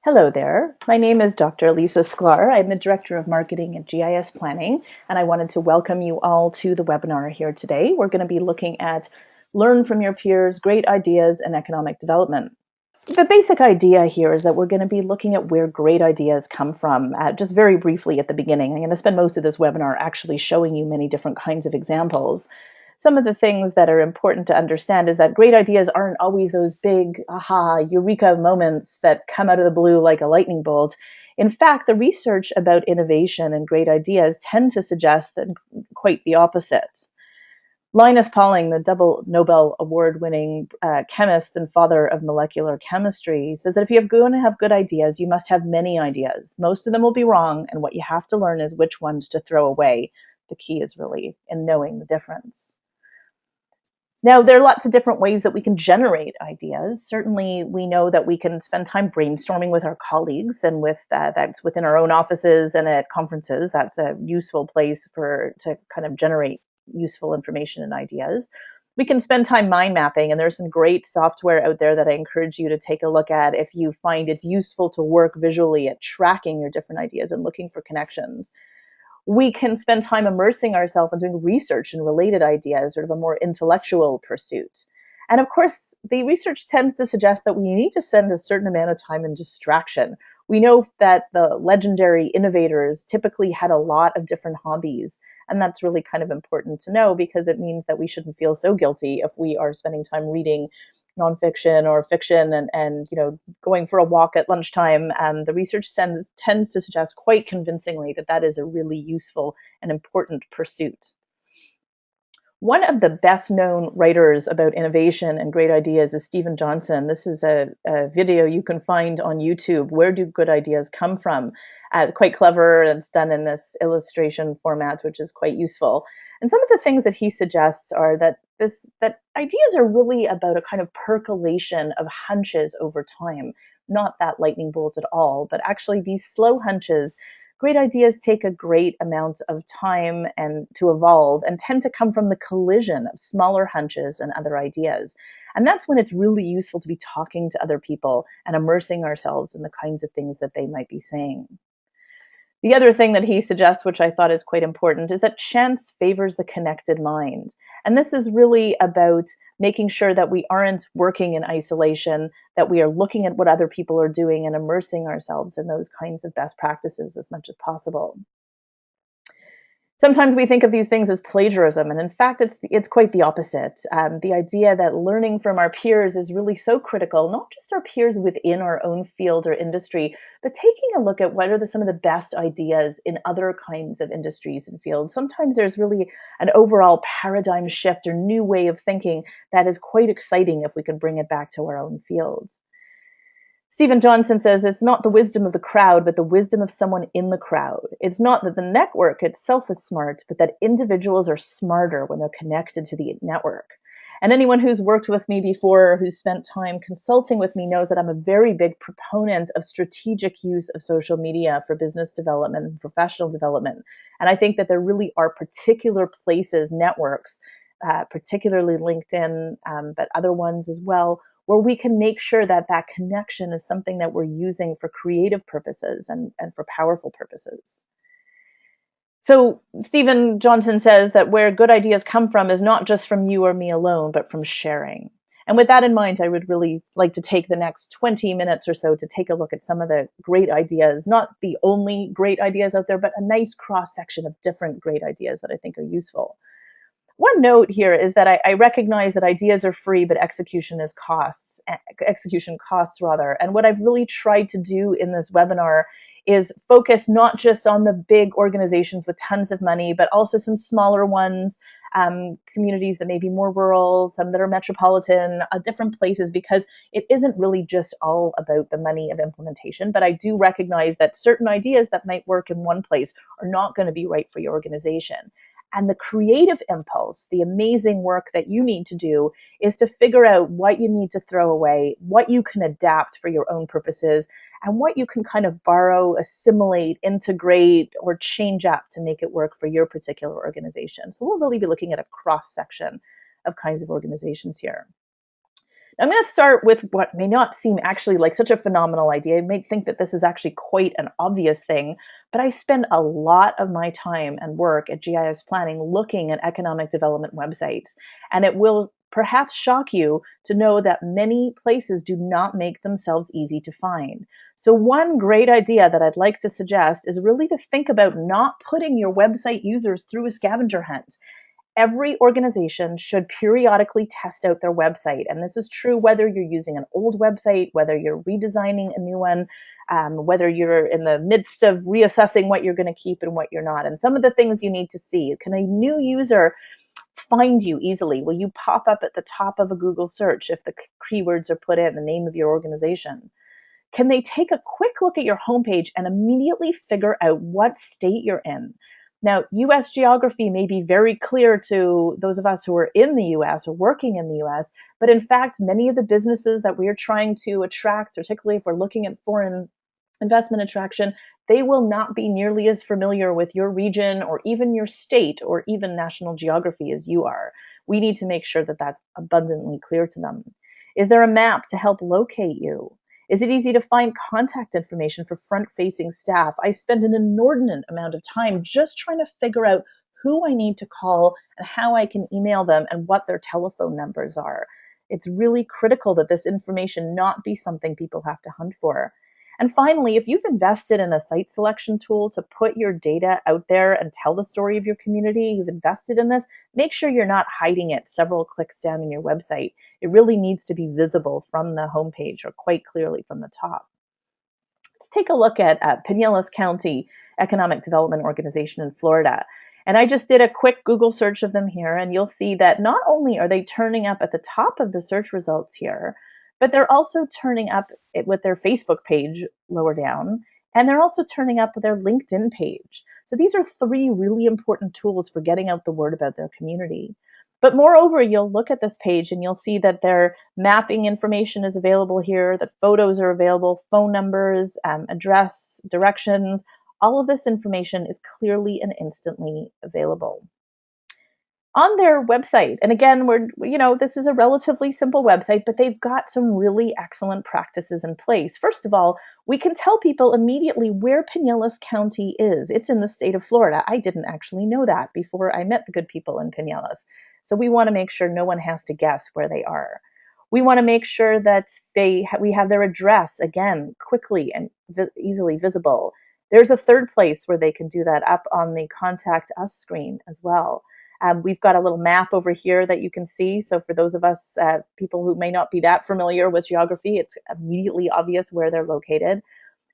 Hello there. My name is Dr. Lisa Sklar. I'm the Director of Marketing at GIS Planning, and I wanted to welcome you all to the webinar here today. We're going to be looking at Learn from Your Peers, Great Ideas and Economic Development. The basic idea here is that we're going to be looking at where great ideas come from. Just very briefly at the beginning, I'm going to spend most of this webinar actually showing you many different kinds of examples. Some of the things that are important to understand is that great ideas aren't always those big aha, eureka moments that come out of the blue like a lightning bolt. In fact, the research about innovation and great ideas tend to suggest that quite the opposite. Linus Pauling, the double Nobel Award-winning chemist and father of molecular chemistry, says that if you're going to have good ideas, you must have many ideas. Most of them will be wrong, and what you have to learn is which ones to throw away. The key is really in knowing the difference. Now, there are lots of different ways that we can generate ideas. Certainly, we know that we can spend time brainstorming with our colleagues, and that's within our own offices and at conferences. That's a useful place to kind of generate useful information and ideas. We can spend time mind mapping, and there's some great software out there that I encourage you to take a look at if you find it's useful to work visually at tracking your different ideas and looking for connections. We can spend time immersing ourselves in doing research and related ideas, sort of a more intellectual pursuit. And of course, the research tends to suggest that we need to spend a certain amount of time in distraction. We know that the legendary innovators typically had a lot of different hobbies. And that's really kind of important to know because it means that we shouldn't feel so guilty if we are spending time reading nonfiction or fiction and going for a walk at lunchtime. The research tends to suggest quite convincingly that that is a really useful and important pursuit. One of the best known writers about innovation and great ideas is Stephen Johnson. This is a video you can find on YouTube. Where do good ideas come from? Quite clever, and it's done in this illustration format, which is quite useful. And some of the things that he suggests are that ideas are really about a kind of percolation of hunches over time, not that lightning bolt at all, but actually these slow hunches. Great ideas take a great amount of time and to evolve and tend to come from the collision of smaller hunches and other ideas. And that's when it's really useful to be talking to other people and immersing ourselves in the kinds of things that they might be saying. The other thing that he suggests, which I thought is quite important, is that chance favors the connected mind. And this is really about making sure that we aren't working in isolation, that we are looking at what other people are doing and immersing ourselves in those kinds of best practices as much as possible. Sometimes we think of these things as plagiarism, and in fact, it's quite the opposite. The idea that learning from our peers is really so critical, not just our peers within our own field or industry, but taking a look at what are some of the best ideas in other kinds of industries and fields. Sometimes there's really an overall paradigm shift or new way of thinking that is quite exciting if we can bring it back to our own fields. Stephen Johnson says it's not the wisdom of the crowd, but the wisdom of someone in the crowd. It's not that the network itself is smart, but that individuals are smarter when they're connected to the network. And anyone who's worked with me before, who's spent time consulting with me, knows that I'm a very big proponent of strategic use of social media for business development and professional development. And I think that there really are particular places, networks, particularly LinkedIn, but other ones as well, where we can make sure that that connection is something that we're using for creative purposes and for powerful purposes. So Stephen Johnson says that where good ideas come from is not just from you or me alone, but from sharing. And with that in mind, I would really like to take the next 20 minutes or so to take a look at some of the great ideas, not the only great ideas out there, but a nice cross-section of different great ideas that I think are useful. One note here is that I recognize that ideas are free, but execution costs rather. And what I've really tried to do in this webinar is focus not just on the big organizations with tons of money, but also some smaller ones, communities that may be more rural, some that are metropolitan, different places, because it isn't really just all about the money of implementation. But I do recognize that certain ideas that might work in one place are not going to be right for your organization. And the creative impulse, the amazing work that you need to do is to figure out what you need to throw away, what you can adapt for your own purposes, and what you can kind of borrow, assimilate, integrate, or change up to make it work for your particular organization. So we'll really be looking at a cross-section of kinds of organizations here. I'm going to start with what may not seem actually like such a phenomenal idea. You may think that this is actually quite an obvious thing, but I spend a lot of my time and work at GIS planning looking at economic development websites. And it will perhaps shock you to know that many places do not make themselves easy to find. So one great idea that I'd like to suggest is really to think about not putting your website users through a scavenger hunt. Every organization should periodically test out their website. And this is true whether you're using an old website, whether you're redesigning a new one, whether you're in the midst of reassessing what you're going to keep and what you're not. And some of the things you need to see. Can a new user find you easily? Will you pop up at the top of a Google search if the keywords are put in, the name of your organization? Can they take a quick look at your homepage and immediately figure out what state you're in? Now, US geography may be very clear to those of us who are in the US or working in the US, but in fact, many of the businesses that we are trying to attract, particularly if we're looking at foreign investment attraction, they will not be nearly as familiar with your region or even your state or even national geography as you are. We need to make sure that that's abundantly clear to them. Is there a map to help locate you? Is it easy to find contact information for front-facing staff? I spend an inordinate amount of time just trying to figure out who I need to call and how I can email them and what their telephone numbers are. It's really critical that this information not be something people have to hunt for. And finally, if you've invested in a site selection tool to put your data out there and tell the story of your community, you've invested in this, make sure you're not hiding it several clicks down in your website. It really needs to be visible from the homepage or quite clearly from the top. Let's take a look at Pinellas County Economic Development Organization in Florida. And I just did a quick Google search of them here, and you'll see that not only are they turning up at the top of the search results here, but they're also turning up with their Facebook page lower down, and they're also turning up with their LinkedIn page. So these are three really important tools for getting out the word about their community. But moreover, you'll look at this page and you'll see that their mapping information is available here, that photos are available, phone numbers, address, directions. All of this information is clearly and instantly available on their website. And again, this is a relatively simple website, but they've got some really excellent practices in place. First of all, we can tell people immediately where Pinellas County is. It's in the state of Florida. I didn't actually know that before I met the good people in Pinellas. So we want to make sure no one has to guess where they are. We want to make sure that we have their address, again, quickly and easily visible. There's a third place where they can do that up on the Contact Us screen as well. We've got a little map over here that you can see. So for those of us, people who may not be that familiar with geography, it's immediately obvious where they're located.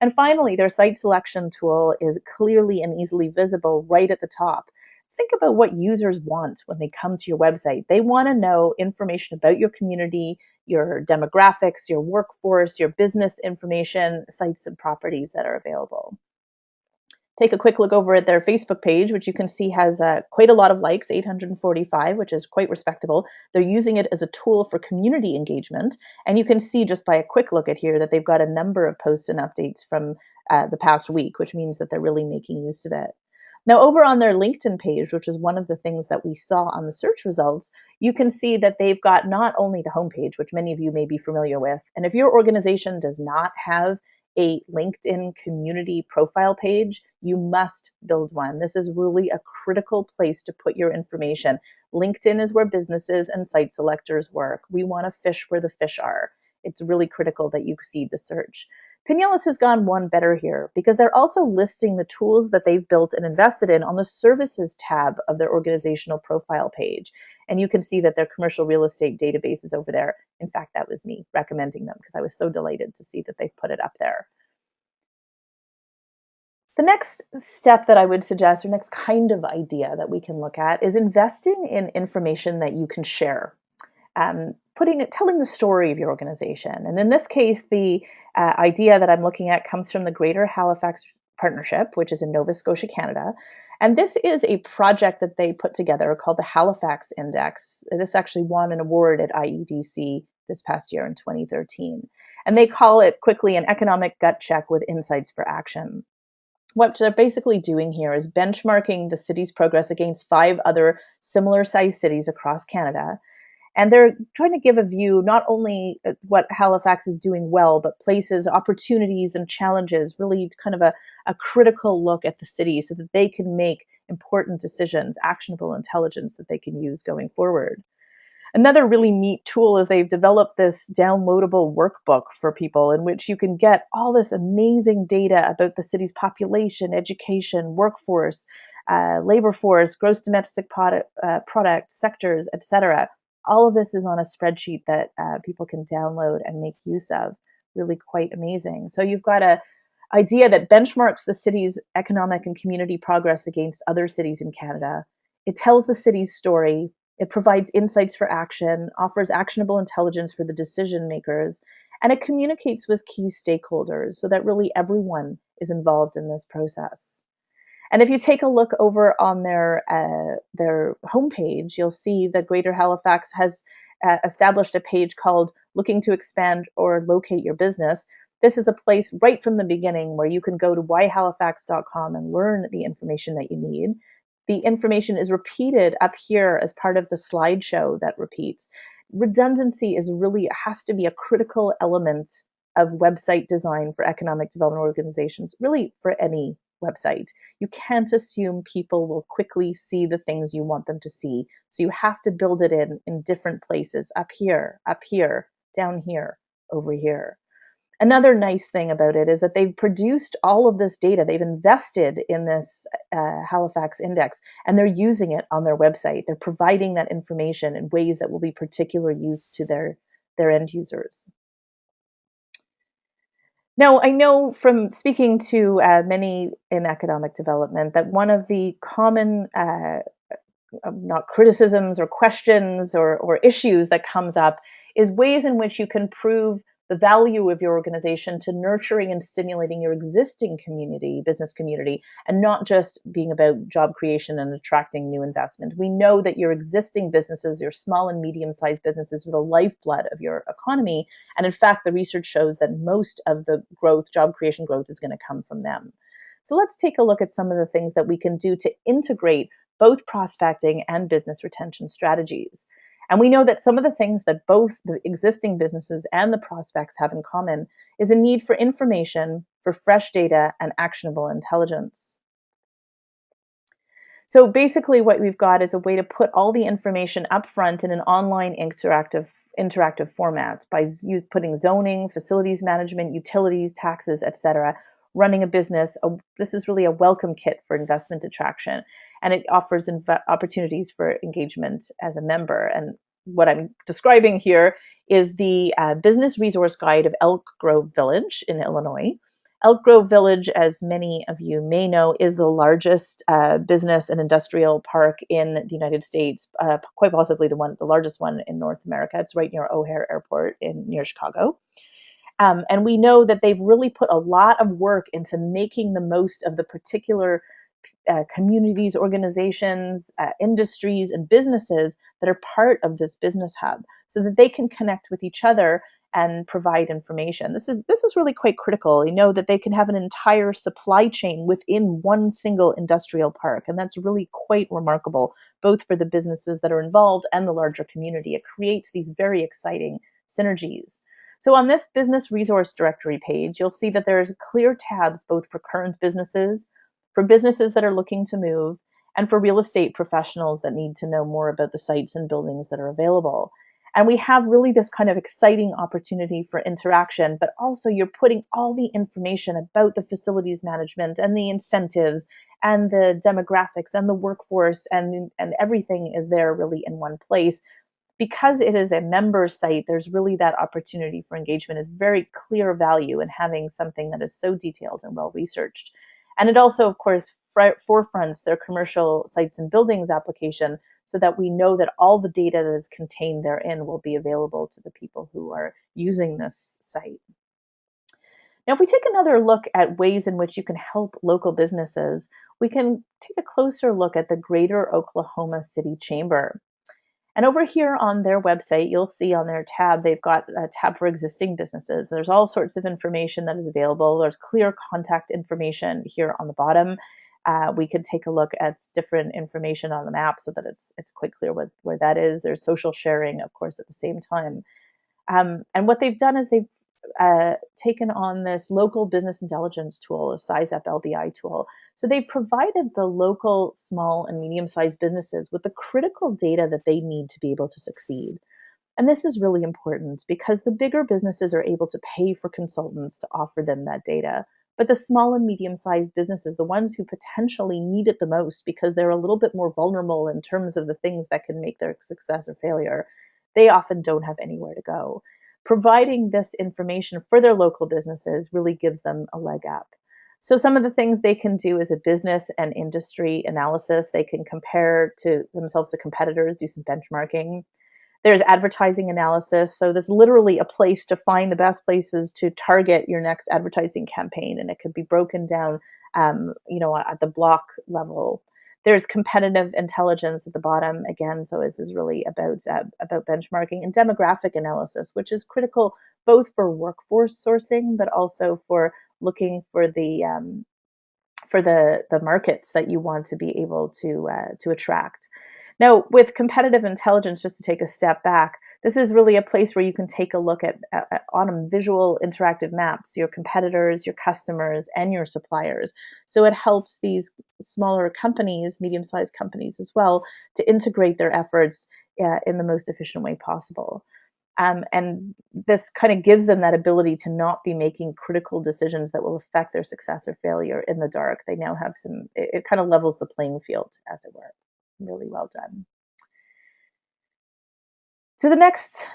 And finally, their site selection tool is clearly and easily visible right at the top. Think about what users want when they come to your website. They want to know information about your community, your demographics, your workforce, your business information, sites and properties that are available. Take a quick look over at their Facebook page, which you can see has quite a lot of likes, 845, which is quite respectable. They're using it as a tool for community engagement. And you can see just by a quick look at here that they've got a number of posts and updates from the past week, which means that they're really making use of it. Now, over on their LinkedIn page, which is one of the things that we saw on the search results, you can see that they've got not only the homepage, which many of you may be familiar with, and if your organization does not have a LinkedIn community profile page, you must build one. This is really a critical place to put your information. LinkedIn is where businesses and site selectors work. We want to fish where the fish are. It's really critical that you see the search. Pinellas has gone one better here because they're also listing the tools that they've built and invested in on the services tab of their organizational profile page. And you can see that their commercial real estate database is over there. In fact, that was me recommending them because I was so delighted to see that they've put it up there. The next step that I would suggest, or next kind of idea that we can look at, is investing in information that you can share. Telling the story of your organization. And in this case, the idea that I'm looking at comes from the Greater Halifax Partnership, which is in Nova Scotia, Canada. And this is a project that they put together called the Halifax Index. This actually won an award at IEDC this past year in 2013. And they call it quickly an economic gut check with insights for action. What they're basically doing here is benchmarking the city's progress against 5 other similar sized cities across Canada And they're trying to give a view not only at what Halifax is doing well, but places, opportunities, and challenges, really kind of a critical look at the city so that they can make important decisions, actionable intelligence that they can use going forward. Another really neat tool is they've developed this downloadable workbook for people in which you can get all this amazing data about the city's population, education, workforce, labor force, gross domestic product sectors, etc. All of this is on a spreadsheet that people can download and make use of. Really quite amazing. So you've got a idea that benchmarks the city's economic and community progress against other cities in Canada. It tells the city's story. It provides insights for action, offers actionable intelligence for the decision makers, and it communicates with key stakeholders so that really everyone is involved in this process. And if you take a look over on their homepage, you'll see that Greater Halifax has established a page called "Looking to Expand or Locate Your Business." This is a place right from the beginning where you can go to whyhalifax.com and learn the information that you need. The information is repeated up here as part of the slideshow that repeats. Redundancy is really has to be a critical element of website design for economic development organizations, really for any website. You can't assume people will quickly see the things you want them to see. So you have to build it in different places, up here, down here, over here. Another nice thing about it is that they've produced all of this data. They've invested in this Halifax index, and they're using it on their website. They're providing that information in ways that will be particular use to their end users. Now, I know from speaking to many in economic development that one of the common not criticisms or questions or issues that comes up is ways in which you can prove the value of your organization to nurturing and stimulating your existing community, business community, and not just being about job creation and attracting new investment. We know that your existing businesses, your small and medium-sized businesses, are the lifeblood of your economy. And in fact, the research shows that most of the growth, job creation growth, is going to come from them. So let's take a look at some of the things that we can do to integrate both prospecting and business retention strategies. And we know that some of the things that both the existing businesses and the prospects have in common is a need for information, for fresh data, and actionable intelligence. So basically what we've got is a way to put all the information up front in an online interactive format by putting zoning, facilities management, utilities, taxes, etc. Running a business. This is really a welcome kit for investment attraction, and it offers opportunities for engagement as a member. And what I'm describing here is the business resource guide of Elk Grove Village in Illinois. Elk Grove Village, as many of you may know, is the largest business and industrial park in the United States, quite possibly the largest one in North America. It's right near O'Hare Airport near Chicago. And we know that they've really put a lot of work into making the most of the particular communities, organizations, industries, and businesses that are part of this business hub so that they can connect with each other and provide information. This is really quite critical. You know that they can have an entire supply chain within one single industrial park, and that's really quite remarkable, both for the businesses that are involved and the larger community. It creates these very exciting synergies. So on this business resource directory page, you'll see that there's clear tabs both for current businesses, for businesses that are looking to move, and for real estate professionals that need to know more about the sites and buildings that are available. And we have really this kind of exciting opportunity for interaction, but also you're putting all the information about the facilities management and the incentives and the demographics and the workforce and everything is there really in one place. Because it is a member site, there's really that opportunity for engagement is very clear value in having something that is so detailed and well researched. And it also, of course, forefronts their commercial sites and buildings application so that we know that all the data that is contained therein will be available to the people who are using this site. Now, if we take another look at ways in which you can help local businesses, we can take a closer look at the Greater Oklahoma City Chamber. And over here on their website, you'll see on their tab, they've got a tab for existing businesses. There's all sorts of information that is available. There's clear contact information here on the bottom. We could take a look at different information on the map so that it's quite clear where that is. There's social sharing, of course, at the same time. And what they've done is they've taken on this local business intelligence tool, a Size Up LBI tool. So they've provided the local small and medium-sized businesses with the critical data that they need to be able to succeed. And this is really important because the bigger businesses are able to pay for consultants to offer them that data. But the small and medium sized businesses, the ones who potentially need it the most because they're a little bit more vulnerable in terms of the things that can make their success or failure, they often don't have anywhere to go. Providing this information for their local businesses really gives them a leg up. So some of the things they can do is a business and industry analysis. They can compare to themselves to competitors, do some benchmarking. There's advertising analysis. So there's literally a place to find the best places to target your next advertising campaign. And it could be broken down, at the block level. There's competitive intelligence at the bottom again. So this is really about benchmarking and demographic analysis, which is critical both for workforce sourcing, but also for looking for the markets that you want to be able to attract. Now, with competitive intelligence, just to take a step back, this is really a place where you can take a look at on visual interactive maps, your competitors, your customers, and your suppliers. So it helps these smaller companies, medium-sized companies as well, to integrate their efforts in the most efficient way possible. And this kind of gives them that ability to not be making critical decisions that will affect their success or failure in the dark. They now have it kind of levels the playing field, as it were. Really well done. So the next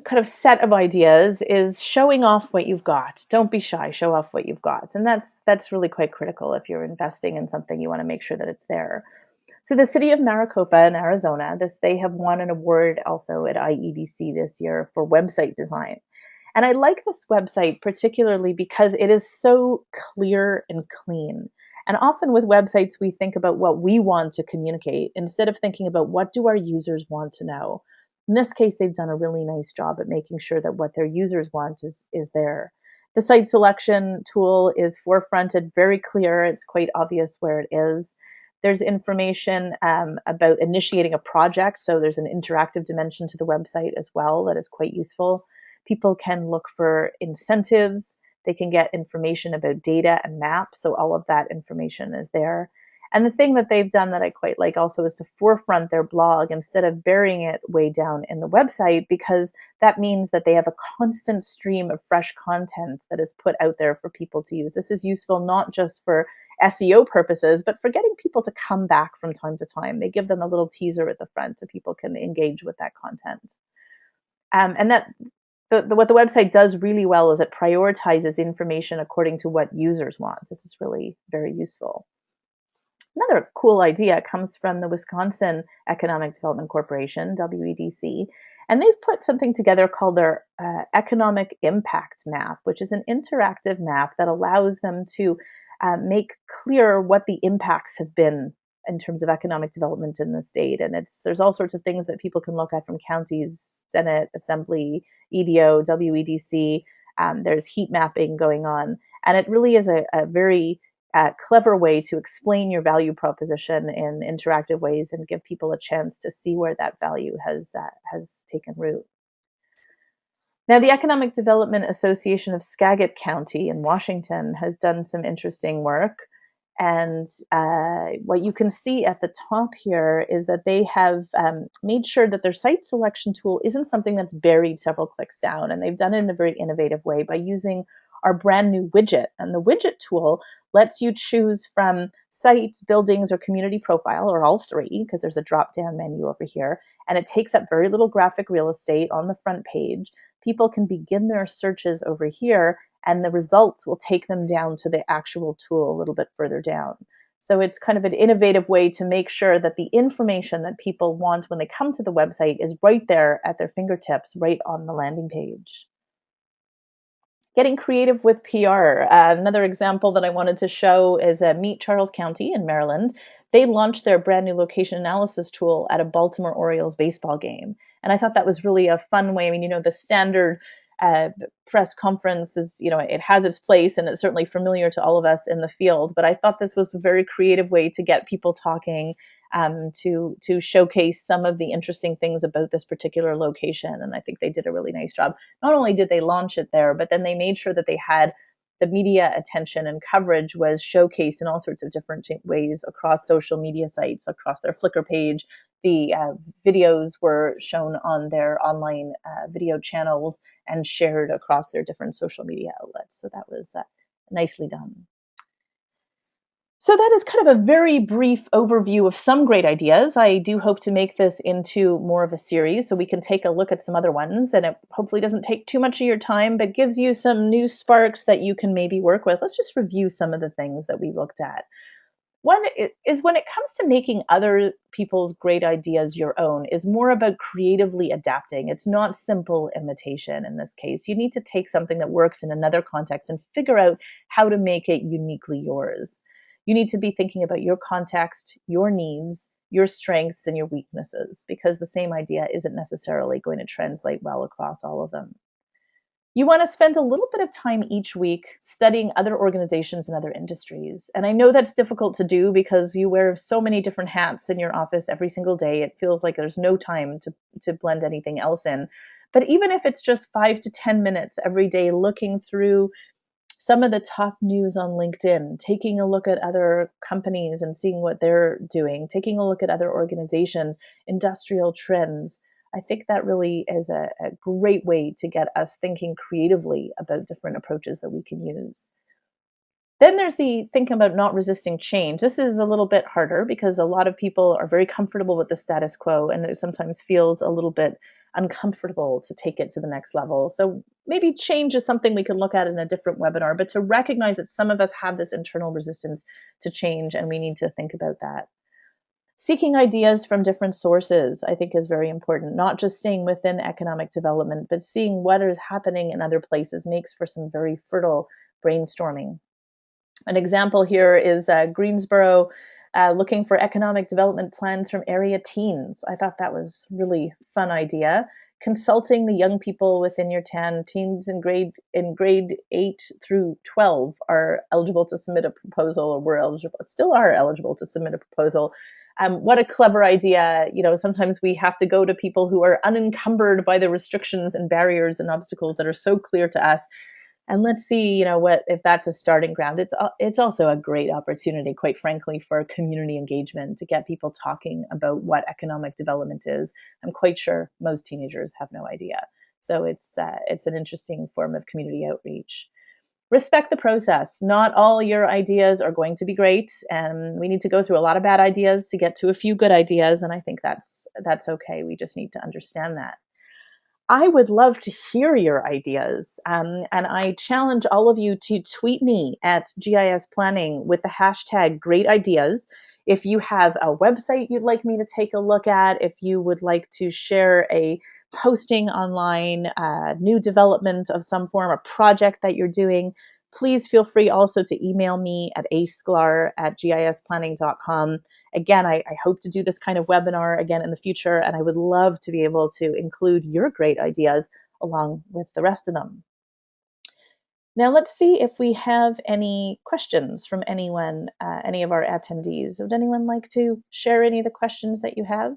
kind of set of ideas is showing off what you've got. Don't be shy, show off what you've got. And that's really quite critical if you're investing in something, you want to make sure that it's there. So the city of Maricopa in Arizona, they have won an award also at IEDC this year for website design. And I like this website particularly because it is so clear and clean. And often with websites, we think about what we want to communicate instead of thinking about what do our users want to know. In this case, they've done a really nice job at making sure that what their users want is there. The site selection tool is forefronted, very clear. It's quite obvious where it is. There's information about initiating a project. So there's an interactive dimension to the website as well that is quite useful. People can look for incentives. They can get information about data and maps. So all of that information is there. And the thing that they've done that I quite like also is to forefront their blog instead of burying it way down in the website, because that means that they have a constant stream of fresh content that is put out there for people to use. This is useful not just for SEO purposes, but for getting people to come back from time to time. They give them a little teaser at the front so people can engage with that content. And that what the website does really well is it prioritizes information according to what users want. This is really very useful. Another cool idea comes from the Wisconsin Economic Development Corporation, WEDC, and they've put something together called their Economic Impact Map, which is an interactive map that allows them to make clear what the impacts have been in terms of economic development in the state. And there's all sorts of things that people can look at from counties, Senate, Assembly, EDO, WEDC. There's heat mapping going on. And it really is a very clever way to explain your value proposition in interactive ways and give people a chance to see where that value has taken root. Now, the Economic Development Association of Skagit County in Washington has done some interesting work. And what you can see at the top here is that they have made sure that their site selection tool isn't something that's buried several clicks down. And they've done it in a very innovative way by using our brand new widget. And the widget tool lets you choose from site, buildings, or community profile, or all three, because there's a drop-down menu over here. And it takes up very little graphic real estate on the front page. People can begin their searches over here, and the results will take them down to the actual tool a little bit further down. So it's kind of an innovative way to make sure that the information that people want when they come to the website is right there at their fingertips, right on the landing page. Getting creative with PR. Another example that I wanted to show is Meet Charles County in Maryland. They launched their brand new location analysis tool at a Baltimore Orioles baseball game. And I thought that was really a fun way. I mean, the standard press conference is, it has its place and it's certainly familiar to all of us in the field. But I thought this was a very creative way to get people talking, to showcase some of the interesting things about this particular location. And I think they did a really nice job. Not only did they launch it there, but then they made sure that they had the media attention and coverage was showcased in all sorts of different ways across social media sites, across their Flickr page. The videos were shown on their online video channels and shared across their different social media outlets. So that was nicely done. So that is kind of a very brief overview of some great ideas. I do hope to make this into more of a series so we can take a look at some other ones, and it hopefully doesn't take too much of your time, but gives you some new sparks that you can maybe work with. Let's just review some of the things that we looked at. One is when it comes to making other people's great ideas your own is more about creatively adapting. It's not simple imitation in this case. You need to take something that works in another context and figure out how to make it uniquely yours. You need to be thinking about your context, your needs, your strengths, and your weaknesses, because the same idea isn't necessarily going to translate well across all of them. You want to spend a little bit of time each week studying other organizations and other industries. And I know that's difficult to do because you wear so many different hats in your office every single day. It feels like there's no time to blend anything else in. But even if it's just 5 to 10 minutes every day looking through some of the top news on LinkedIn, taking a look at other companies and seeing what they're doing, taking a look at other organizations, industrial trends, I think that really is a great way to get us thinking creatively about different approaches that we can use. Then there's the thinking about not resisting change. This is a little bit harder because a lot of people are very comfortable with the status quo, and it sometimes feels a little bit uncomfortable to take it to the next level. So maybe change is something we can look at in a different webinar, but to recognize that some of us have this internal resistance to change, and we need to think about that. Seeking ideas from different sources, I think, is very important. Not just staying within economic development, but seeing what is happening in other places makes for some very fertile brainstorming. An example here is Greensboro looking for economic development plans from area teens. I thought that was really fun idea. Consulting the young people within your town. Teens in grade 8 through 12 are eligible to submit a proposal, or were eligible, still are eligible to submit a proposal. What a clever idea. Sometimes we have to go to people who are unencumbered by the restrictions and barriers and obstacles that are so clear to us. And let's see, what if that's a starting ground. It's also a great opportunity, quite frankly, for community engagement, to get people talking about what economic development is. I'm quite sure most teenagers have no idea. So it's an interesting form of community outreach. Respect the process. Not all your ideas are going to be great, and we need to go through a lot of bad ideas to get to a few good ideas, and I think that's okay. We just need to understand that. I would love to hear your ideas, and I challenge all of you to tweet me at GIS Planning with the hashtag Great Ideas. If you have a website you'd like me to take a look at, if you would like to share a posting online, new development of some form, a project that you're doing, please feel free also to email me at asklar@gisplanning.com. Again, I hope to do this kind of webinar again in the future, and I would love to be able to include your great ideas along with the rest of them. Now let's see if we have any questions from anyone, any of our attendees. Would anyone like to share any of the questions that you have?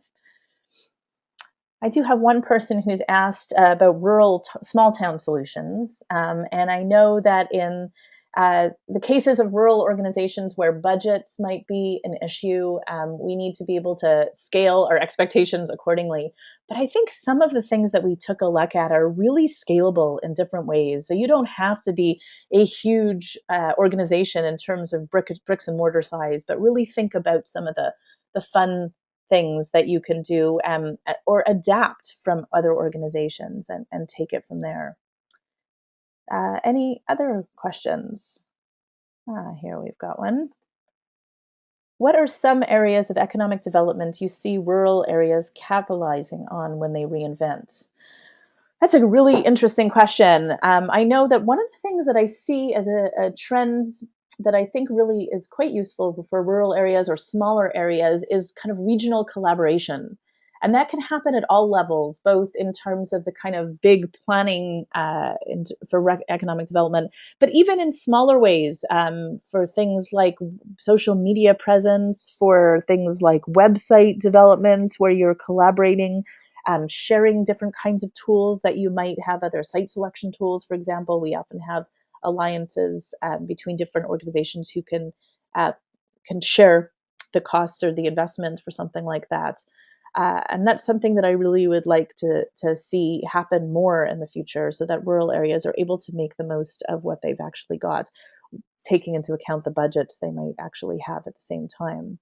I do have one person who's asked about rural small town solutions. And I know that in the cases of rural organizations where budgets might be an issue, we need to be able to scale our expectations accordingly. But I think some of the things that we took a look at are really scalable in different ways. So you don't have to be a huge organization in terms of bricks and mortar size, but really think about some of the fun things that you can do, or adapt from other organizations, and take it from there. Any other questions? Here we've got one. What are some areas of economic development you see rural areas capitalizing on when they reinvent? That's a really interesting question. I know that one of the things that I see as a trend that I think really is quite useful for rural areas or smaller areas is kind of regional collaboration. And that can happen at all levels, both in terms of the kind of big planning for economic development, but even in smaller ways, for things like social media presence, for things like website development, where you're collaborating, sharing different kinds of tools that you might have, other site selection tools, for example. We often have alliances between different organizations who can share the cost or the investment for something like that. And that's something that I really would like to see happen more in the future, so that rural areas are able to make the most of what they've actually got, taking into account the budgets they might actually have at the same time.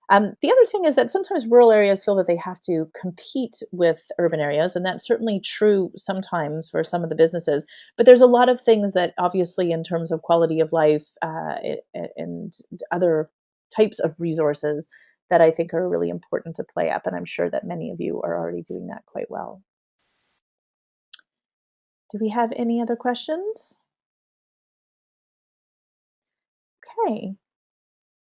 The other thing is that sometimes rural areas feel that they have to compete with urban areas, and that's certainly true sometimes for some of the businesses. But there's a lot of things that, obviously, in terms of quality of life and other types of resources, that I think are really important to play up. And I'm sure that many of you are already doing that quite well. Do we have any other questions? Okay.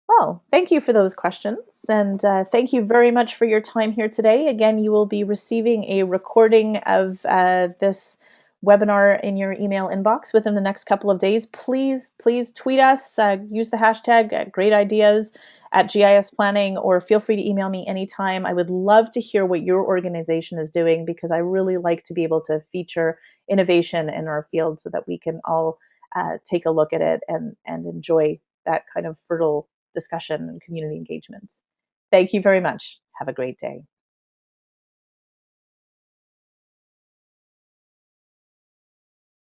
Well, thank you for those questions. And thank you very much for your time here today. Again, you will be receiving a recording of this webinar in your email inbox within the next couple of days. Please tweet us, use the hashtag great ideas at GIS Planning, or feel free to email me anytime. I would love to hear what your organization is doing, because I really like to be able to feature innovation in our field so that we can all take a look at it and enjoy that kind of fertile discussion and community engagement. Thank you very much. Have a great day.